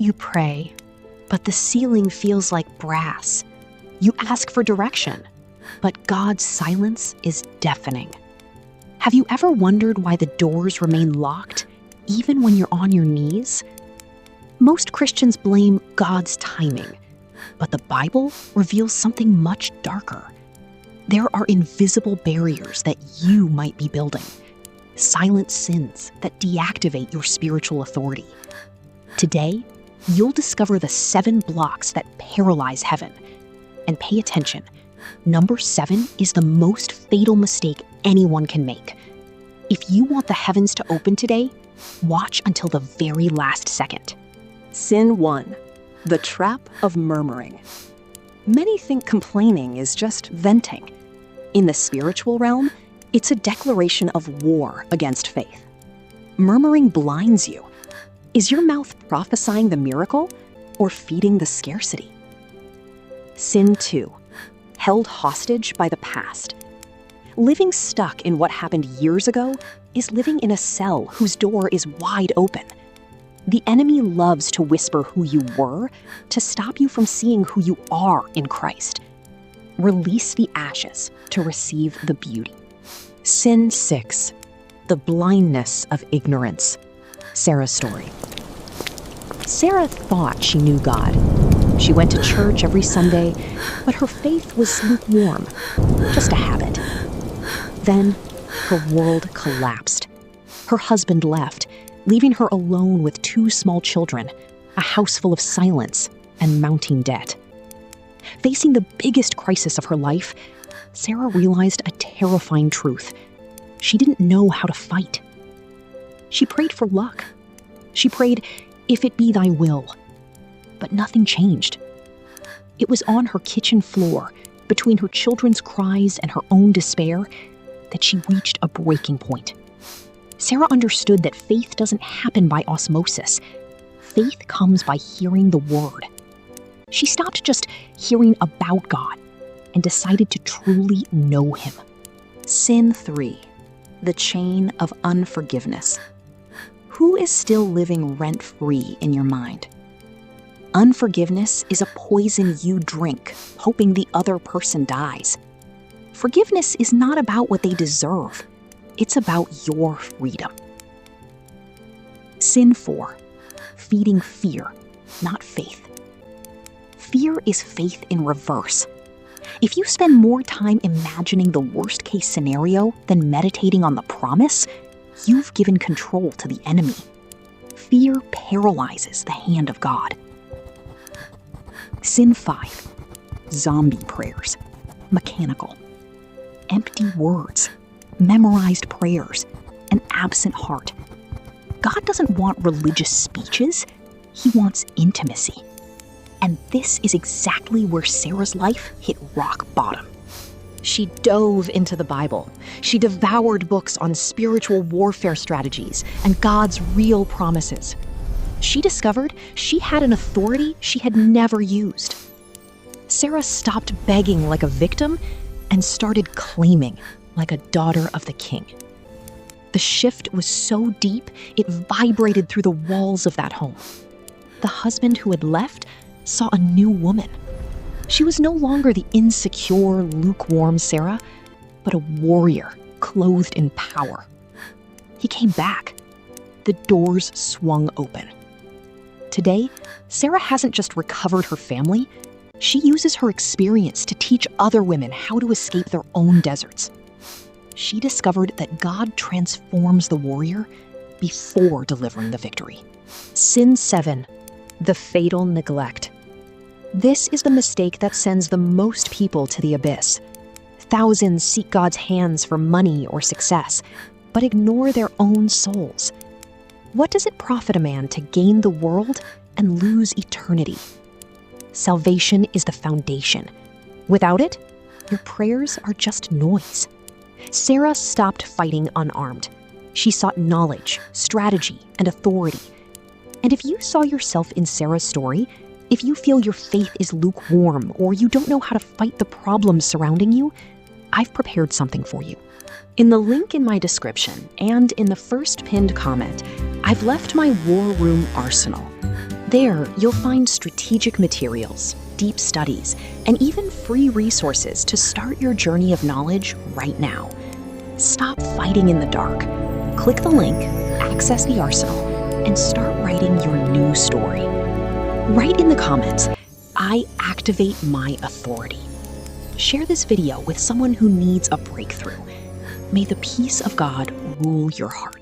You pray, but the ceiling feels like brass. You ask for direction, but God's silence is deafening. Have you ever wondered why the doors remain locked, even when you're on your knees? Most Christians blame God's timing, but the Bible reveals something much darker. There are invisible barriers that you might be building, silent sins that deactivate your spiritual authority. Today, you'll discover the 7 blocks that paralyze heaven. And pay attention, number 7 is the most fatal mistake anyone can make. If you want the heavens to open today, watch until the very last second. Sin 1, the trap of murmuring. Many think complaining is just venting. In the spiritual realm, it's a declaration of war against faith. Murmuring blinds you. Is your mouth prophesying the miracle or feeding the scarcity? Sin 2, held hostage by the past. Living stuck in what happened years ago is living in a cell whose door is wide open. The enemy loves to whisper who you were to stop you from seeing who you are in Christ. Release the ashes to receive the beauty. Sin 6, the blindness of ignorance. Sarah's story. Sarah thought she knew God. She went to church every Sunday, but her faith was lukewarm, just a habit. Then her world collapsed. Her husband left, leaving her alone with 2 small children, a house full of silence, and mounting debt. Facing the biggest crisis of her life, Sarah realized a terrifying truth. She didn't know how to fight. She prayed for luck. She prayed, "If it be thy will." But nothing changed. It was on her kitchen floor, between her children's cries and her own despair, that she reached a breaking point. Sarah understood that faith doesn't happen by osmosis. Faith comes by hearing the word. She stopped just hearing about God and decided to truly know him. Sin 3, the chain of unforgiveness. Who is still living rent-free in your mind? Unforgiveness is a poison you drink, hoping the other person dies. Forgiveness is not about what they deserve. It's about your freedom. Sin 4, feeding fear, not faith. Fear is faith in reverse. If you spend more time imagining the worst-case scenario than meditating on the promise, you've given control to the enemy. Fear paralyzes the hand of God. Sin 5, zombie prayers, mechanical. Empty words, memorized prayers, an absent heart. God doesn't want religious speeches. He wants intimacy. And this is exactly where Sarah's life hit rock bottom. She dove into the Bible. She devoured books on spiritual warfare strategies and God's real promises. She discovered she had an authority she had never used. Sarah stopped begging like a victim and started claiming like a daughter of the king. The shift was so deep, it vibrated through the walls of that home. The husband who had left saw a new woman. She was no longer the insecure, lukewarm Sarah, but a warrior clothed in power. He came back. The doors swung open. Today, Sarah hasn't just recovered her family, she uses her experience to teach other women how to escape their own deserts. She discovered that God transforms the warrior before delivering the victory. Sin 7, the fatal neglect. This is the mistake that sends the most people to the abyss. Thousands seek God's hands for money or success, but ignore their own souls. What does it profit a man to gain the world and lose eternity? Salvation is the foundation. Without it, your prayers are just noise. Sarah stopped fighting unarmed. She sought knowledge, strategy, and authority. And if you saw yourself in Sarah's story, if you feel your faith is lukewarm or you don't know how to fight the problems surrounding you, I've prepared something for you. In the link in my description and in the first pinned comment, I've left my War Room Arsenal. There, you'll find strategic materials, deep studies, and even free resources to start your journey of knowledge right now. Stop fighting in the dark. Click the link, access the arsenal, and start writing your new story. Write in the comments, "I activate my authority." Share this video with someone who needs a breakthrough. May the peace of God rule your heart.